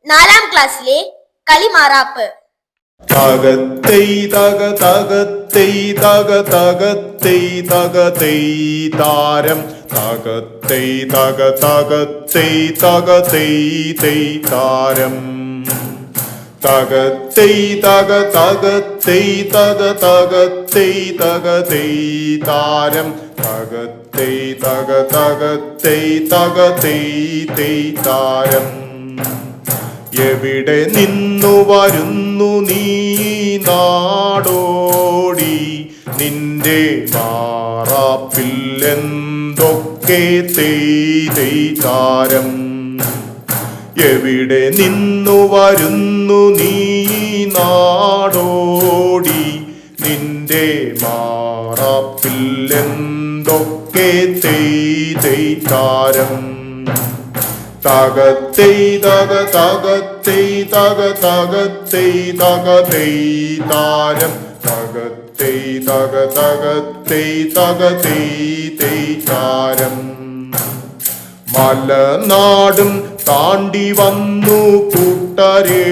നാലാം ക്ലാസ്സിലെ കളിമാറാപ്പ്. തകത്തൈ തക തകത്തൈ തക തകത്തൈ തകതൈ താരം തകത്തൈ തക തകത്തൈ തകതൈ തൈ താരം തകത്തൈ തക തകത്തൈ തക തകത്തൈ തകതൈ താരം തകത്തൈ തക തകത്തൈ തകതൈ തൈ താരം. എവിടെ നിന്നു വരുന്നു നീ നാടോടി, നിന്റെ മാറാപ്പിൽ എന്തൊക്കെ തൈ താരം. എവിടെ നിന്നു വരുന്നു നീ നാടോടി, നിന്റെ മാറാപ്പിൽ എന്തൊക്കെ തൈ താരം. തകത്തൈ തക തകത്തൈ തക തകത്തൈ തകതൈ താരം തകത്തൈ തക തകത്തൈ തകതൈ തൈ താരം. മലനാടും താണ്ടി വന്നു കൂട്ടരേ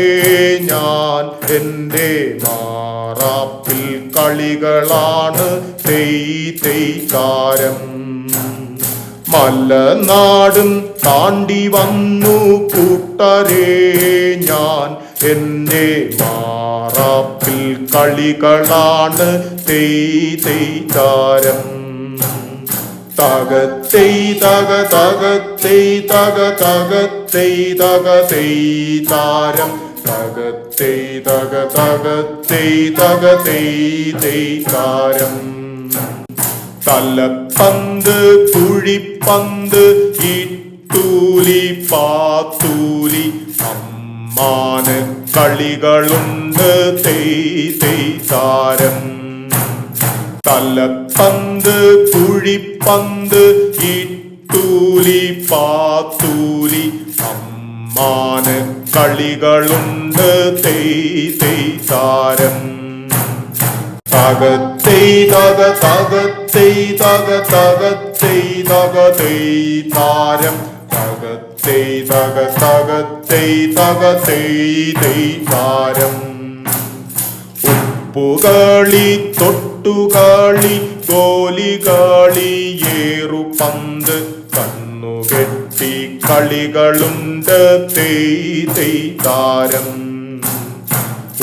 ഞാൻ, എൻ്റെ മാറാപ്പിൽ കളികളാണ് തൈ താരം. മലനാടും താണ്ടി വന്നു കൂട്ടരേ ഞാൻ, എൻ്റെ മാറാപ്പിൽ കളികളാണ് തൈ താരം. തകത്തൈ തക തകത്തൈ തക തകത്തൈ തകതൈ താരം തകത്തൈ തക തകത്തൈ തകതൈ താരം. തലപ്പന്ത് കുഴിപ്പന്ത് ഇട്ടൂലി പാത്തൂലി അമ്മാന കളികളുണ്ട് തൈ താരം. തലപ്പന്ത് കുഴിപ്പന്ത് ഇട്ടൂലി പാത്തൂലി അമ്മാന കളികളുണ്ട് തൈ താരം. തകത്തൈ തക തകത്തൈ തക തകത്തൈ തകതൈ താരം തകത്തൈ തക തകത്തൈ തകതൈ താരം. ഉപ്പുകളി തൊട്ടുകളി ഗോലികളി ഏറുപന്ത് കണ്ണുകെട്ടി കളികളുണ്ട് തൈ താരം.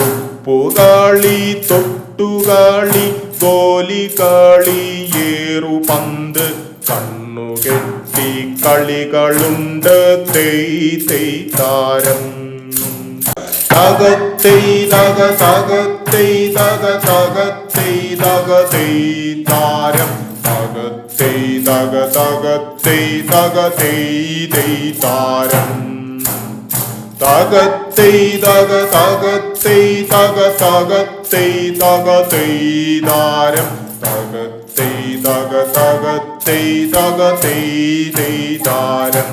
ഉപ്പുകളി തൊട്ടുകളി ഗോലികളി ഏറുപന്ത് കണ്ണുകെട്ടി കളികളുണ്ട് തൈ താരം. തകത്തൈ തക തകത്തൈ തക തകത്തൈ തകതൈ താരം തകത്തൈ തക തകത്തൈ തകതൈ താരം. തകത്തൈ തക തകത്തൈ തക തകത്തൈ തകതൈ താരം തകത്തൈ തക തകത്തൈ തകതൈ താരം.